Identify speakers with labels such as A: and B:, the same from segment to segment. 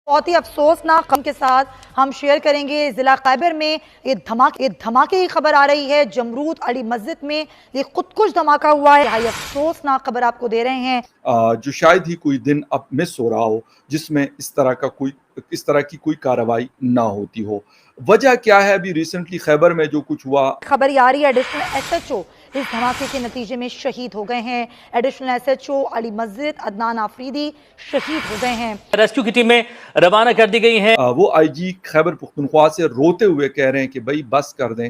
A: बहुत ही अफसोसनाक खबर के साथ हम शेयर करेंगे। जिला खैबर में एक धमाके की खबर आ रही है। जमरूद अली मस्जिद में ये खुदकुश धमाका हुआ है। ये अफसोसनाक खबर आपको दे रहे हैं
B: जो शायद ही कोई दिन अब मिस हो रहा हो जिसमें इस तरह की कोई कार्रवाई ना होती हो। वजह क्या है? अभी रिसेंटली खैबर में जो कुछ हुआ,
A: खबर आ रही है एडिशनल एसएचओ इस धमाके के नतीजे में शहीद हो गए हैं। एडिशनल एसएचओ अली मस्जिद अदनान आफरीदी शहीद हो गए हैं।
C: रेस्क्यू की टीमें रवाना कर दी गई हैं।
B: वो आईजी खैबर पुख्तनख्वा से रोते हुए कह रहे हैं कि भाई बस कर दें,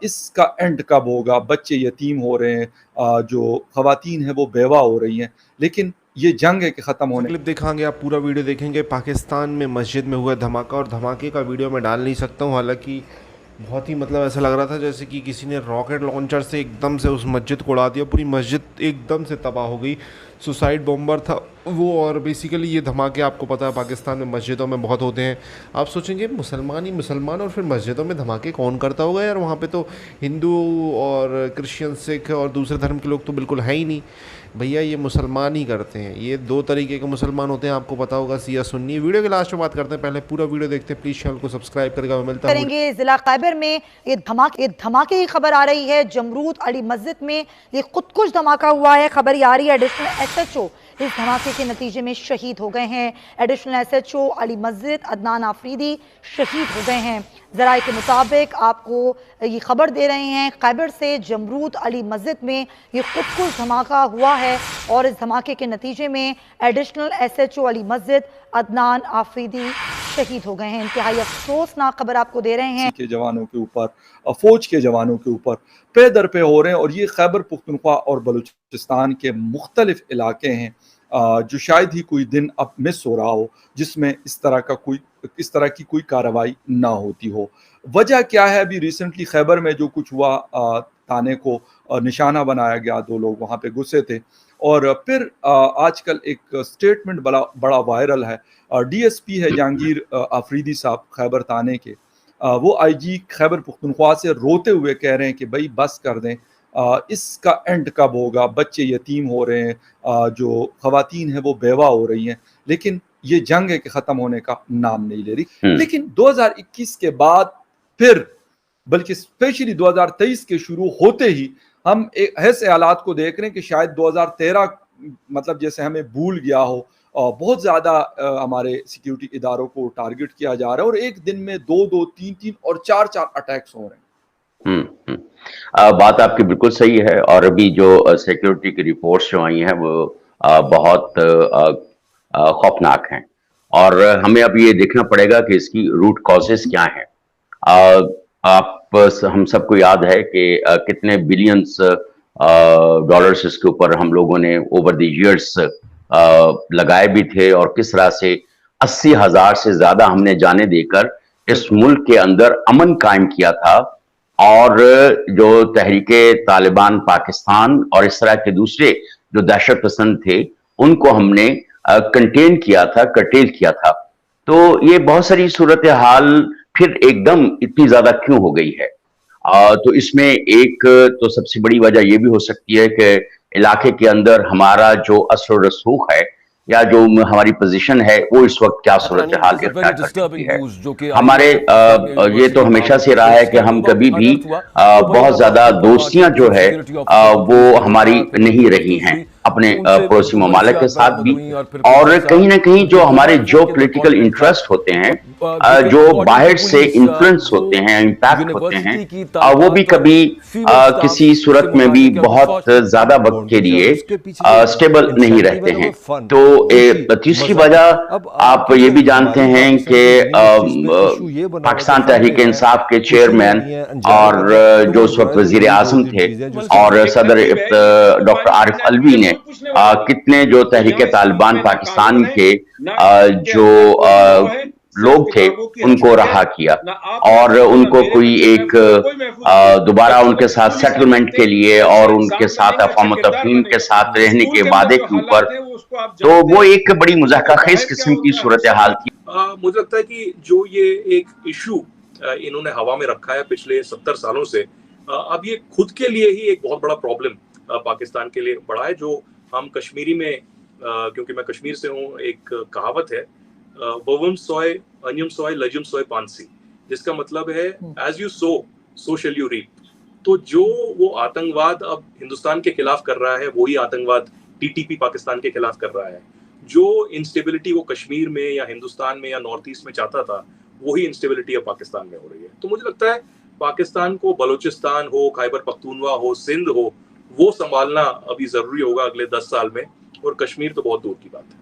B: इसका एंड कब होगा? बच्चे यतीम हो रहे हैं, जो खवातीन हैं वो बेवा हो रही हैं, लेकिन ये जंग है कि ख़त्म होने।
D: क्लिप दिखाएंगे, आप पूरा वीडियो देखेंगे। पाकिस्तान में मस्जिद में हुआ धमाका, और धमाके का वीडियो मैं डाल नहीं सकता हूँ, हालांकि बहुत ही ऐसा लग रहा था जैसे कि किसी ने रॉकेट लॉन्चर से एकदम से उस मस्जिद को उड़ा दिया। पूरी मस्जिद एकदम से तबाह हो गई। सुसाइड बॉम्बर था वो। और बेसिकली ये धमाके आपको पता है पाकिस्तान में मस्जिदों में बहुत होते हैं। आप सोचेंगे मुसलमान ही मुसलमान और फिर मस्जिदों में धमाके कौन करता होगा यार? वहाँ पे तो हिंदू और क्रिश्चियन सिख और दूसरे धर्म के लोग तो बिल्कुल है ही नहीं भैया, ये मुसलमान ही करते हैं। ये दो तरीके के मुसलमान होते हैं, आपको पता होगा, सिया सुन्नी। वीडियो के लास्ट में बात करते हैं, पहले पूरा वीडियो देखते हैं। प्लीज चैनल को सब्सक्राइब करके मिलता
A: करेंगे। जिला खैबर में ये धमाके की खबर आ रही है। जमरूद अली मस्जिद में ये खुदकुश धमाका हुआ है। खबर आ रही है एडिशनल एसएचओ इस धमाके के नतीजे में शहीद हो गए हैं। एडिशनल एसएचओ अली मस्जिद अदनान आफरीदी शहीद हो गए हैं। ज़राए के मुताबिक आपको ये खबर दे रहे हैं खैबर से। जमरूद अली मस्जिद में ये खुदकुश धमाका हुआ है और इस धमाके के नतीजे में एडिशनल एसएचओ अली मस्जिद अदनान आफरीदी शहीद हो गए हैं। इंतहाई अफसोसनाक खबर आपको दे रहे हैं
B: के जवानों के ऊपर, फौज के जवानों के ऊपर पे दर पे हो रहे हैं। और ये खैबर पुख्तनख्वा और बलूचिस्तान के मुख्तलिफ इलाके हैं, जो शायद ही कोई दिन अब मिस हो रहा हो जिसमें इस तरह की कोई कार्रवाई ना होती हो। वजह क्या है? अभी रिसेंटली खैबर में जो कुछ हुआ, थाने को निशाना बनाया गया, 2 लोग वहाँ पे घुसे थे। और फिर आजकल एक स्टेटमेंट बड़ा वायरल है। डीएसपी है जहांगीर आफरीदी साहब खैबर थाने के, वो आईजी खैबर पुख्तनख्वा से रोते हुए कह रहे हैं कि भाई बस कर दें, इसका एंड कब होगा? बच्चे यतीम हो रहे हैं, जो खवातीन हैं वो बेवा हो रही हैं, लेकिन ये जंग है कि ख़त्म होने का नाम नहीं ले रही। लेकिन 2021 के बाद फिर, बल्कि स्पेशली 2023 के शुरू होते ही हम एक ऐसे हालात को देख रहे हैं कि शायद 2013 जैसे हमें भूल गया हो। और बहुत ज़्यादा हमारे सिक्योरिटी इदारों को टारगेट किया जा रहा है और एक दिन में 2-2, 3-3 और 4-4 अटैक्स हो रहे हैं।
E: बात आपकी बिल्कुल सही है। और अभी जो सिक्योरिटी की रिपोर्ट्स जो आई हैं वो बहुत खौफनाक हैं, और हमें अब ये देखना पड़ेगा कि इसकी रूट कॉजेस क्या हैं। हम सबको याद है कि कितने बिलियंस डॉलर्स इसके ऊपर हम लोगों ने ओवर द इयर्स लगाए भी थे, और किस तरह से 80,000 से ज्यादा हमने जाने देकर इस मुल्क के अंदर अमन कायम किया था। और जो तहरीके तालिबान पाकिस्तान और इस तरह के दूसरे जो दहशत पसंद थे उनको हमने कंटेन किया था, कर्टेल किया था। तो ये बहुत सारी सूरत हाल फिर एकदम इतनी ज्यादा क्यों हो गई है? तो इसमें एक तो सबसे बड़ी वजह यह भी हो सकती है कि इलाके के अंदर हमारा जो असर रसूख है या जो हमारी पोजीशन है वो इस वक्त क्या सूरत हाल इख्तियार करती है। हमारे ये तो हमेशा से रहा है कि हम कभी भी बहुत ज्यादा दोस्तियां जो है वो हमारी नहीं रही हैं अपने पड़ोसी ममालिक के साथ भी। और कहीं ना कहीं जो हमारे जो पॉलिटिकल इंटरेस्ट होते हैं, जो बाहर से इन्फ्लुएंस होते हैं, इम्पैक्ट होते हैं, वो भी कभी किसी सूरत में भी बहुत ज्यादा वक्त के लिए स्टेबल नहीं रहते हैं। तो तीसरी वजह आप ये भी जानते हैं कि पाकिस्तान तहरीक इंसाफ के चेयरमैन और जो उस वक्त वजीर आजम थे और सदर डॉक्टर आरिफ अलवी ने कितने जो तहरीक तालिबान पाकिस्तान के जो लोग थे उनको रहा किया, और उनको कोई एक दोबारा उनके साथ सेटलमेंट के लिए और उनके साथ अफ़ाम तफ़हीम के साथ रहने के वादे के ऊपर, तो वो एक बड़ी मुज़ाहक़ाखेज़ किस्म की सूरत हाल थी।
F: मुझे लगता है कि जो ये एक इशू इन्होंने हवा में रखा है पिछले 70 सालों से, अब ये खुद के लिए ही एक बहुत बड़ा प्रॉब्लम पाकिस्तान के लिए बड़ा है। जो हम कश्मीरी में, क्योंकि मैं कश्मीर से हूँ, एक कहावत है बवम सोय अनियम सोय लजियम सोय पांसी, जिसका मतलब है as you sow shall you reap. तो जो वो आतंकवाद अब हिंदुस्तान के खिलाफ कर रहा है वही आतंकवाद टीटीपी पाकिस्तान के खिलाफ कर रहा है। जो इंस्टेबिलिटी वो कश्मीर में या हिंदुस्तान में या नॉर्थ ईस्ट में चाहता था वही इंस्टेबिलिटी अब पाकिस्तान में हो रही है। तो मुझे लगता है पाकिस्तान को बलूचिस्तान हो, खैबर पख्तूनवा हो, सिंध हो, वो संभालना अभी जरूरी होगा अगले 10 साल में, और कश्मीर तो बहुत दूर की बात है।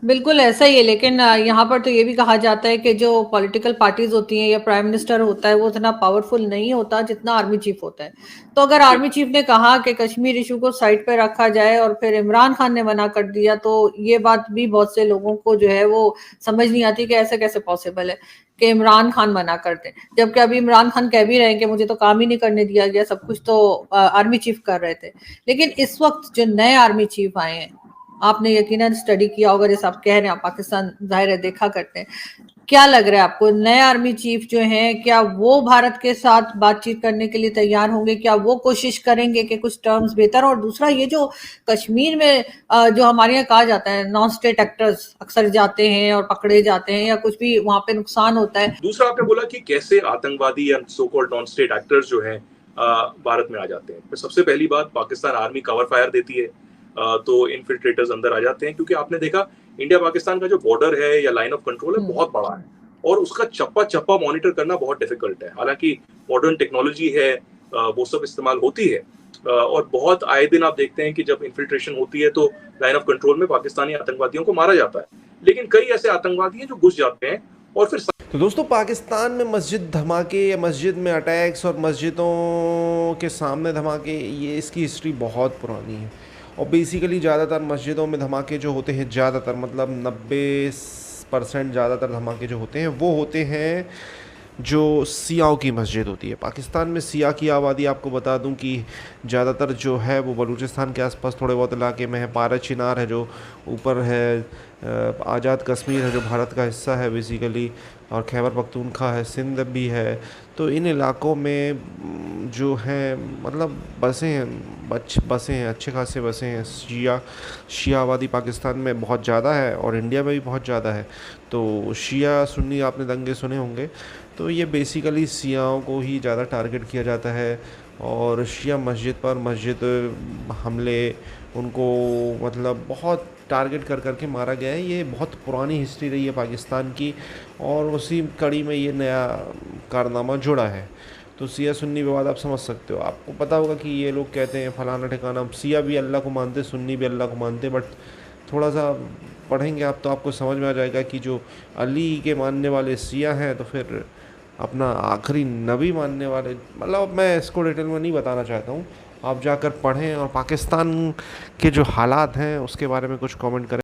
G: बिल्कुल ऐसा ही है, लेकिन यहाँ पर तो ये भी कहा जाता है कि जो पॉलिटिकल पार्टीज होती हैं या प्राइम मिनिस्टर होता है वो उतना पावरफुल नहीं होता जितना आर्मी चीफ होता है। तो अगर आर्मी चीफ ने कहा कि कश्मीर इशू को साइड पे रखा जाए और फिर इमरान खान ने मना कर दिया, तो ये बात भी बहुत से लोगों को जो है वो समझ नहीं आती कि ऐसा कैसे पॉसिबल है कि इमरान खान मना कर दे, जबकि अभी इमरान खान कह भी रहे हैं कि मुझे तो काम ही नहीं करने दिया गया, सब कुछ तो आर्मी चीफ कर रहे थे। लेकिन इस वक्त जो नए आर्मी चीफ आए हैं, आपने यकीनन स्टडी किया होगा, जैसे आप कह रहे हैं, आप पाकिस्तान जाहिर है देखा करते हैं, क्या लग रहा है आपको नए आर्मी चीफ जो हैं, क्या वो भारत के साथ बातचीत करने के लिए तैयार होंगे? क्या वो कोशिश करेंगे कि कुछ टर्म्स बेहतर? और दूसरा, ये जो कश्मीर में जो हमारे यहाँ कहा जाता है नॉन स्टेट एक्टर्स अक्सर जाते हैं और पकड़े जाते हैं या कुछ भी वहां पे नुकसान होता है।
F: दूसरा, आपने बोला कि कैसे आतंकवादी या so called non state actors जो हैं भारत में आ जाते हैं। तो सबसे पहली बात, पाकिस्तान आर्मी कवर फायर देती है, तो इन्फिल्ट्रेटर्स अंदर आ जाते हैं, क्योंकि आपने देखा इंडिया पाकिस्तान का जो बॉर्डर है या लाइन ऑफ कंट्रोल है बहुत बड़ा है और उसका चप्पा चप्पा मॉनिटर करना बहुत डिफिकल्ट है। हालांकि मॉडर्न टेक्नोलॉजी है, वो सब इस्तेमाल होती है, और बहुत आए दिन आप देखते हैं कि जब इन्फिल्ट्रेशन होती है तो लाइन ऑफ कंट्रोल में पाकिस्तानी आतंकवादियों को मारा जाता है। लेकिन कई ऐसे आतंकवादी हैं जो घुस जाते हैं और फिर
D: तो दोस्तों, पाकिस्तान में मस्जिद धमाके या मस्जिद में अटैक्स और मस्जिदों के सामने धमाके, ये इसकी हिस्ट्री बहुत पुरानी है। और बेसिकली ज़्यादातर मस्जिदों में धमाके जो होते हैं, ज़्यादातर मतलब 90% ज़्यादातर धमाके जो होते हैं वो होते हैं जो सियाओं की मस्जिद होती है। पाकिस्तान में सिया की आबादी, आपको बता दूं कि ज़्यादातर जो है वो बलूचिस्तान के आसपास थोड़े बहुत इलाके में है। पारा चिनार है जो ऊपर है, आज़ाद कश्मीर है जो भारत का हिस्सा है बेसिकली, और खैबर पख्तूनख्वा है, सिंध भी है। तो इन इलाकों में जो हैं मतलब बसें हैं, अच्छे खासे बसें हैं। शिया आबादी पाकिस्तान में बहुत ज़्यादा है और इंडिया में भी बहुत ज़्यादा है। तो शिया सुन्नी आपने दंगे सुने होंगे, तो ये बेसिकली सियाओं को ही ज़्यादा टारगेट किया जाता है। और शिया मस्जिद पर मस्जिद हमले उनको मतलब बहुत टारगेट कर करके मारा गया है। ये बहुत पुरानी हिस्ट्री रही है पाकिस्तान की, और उसी कड़ी में ये नया कारनामा जुड़ा है। तो सिया सुन्नी विवाद आप समझ सकते हो। आपको पता होगा कि ये लोग कहते हैं फलाना ठिकाना, सिया भी अल्लाह को मानते, सुन्नी भी अल्लाह को मानते, बट थोड़ा सा पढ़ेंगे आप तो आपको समझ में आ जाएगा कि जो अली के मानने वाले सिया हैं, तो फिर अपना आखिरी नबी मानने वाले, मतलब मैं इसको डिटेल में नहीं बताना चाहता हूँ, आप जाकर पढ़ें और पाकिस्तान के जो हालात हैं उसके बारे में कुछ कमेंट करें।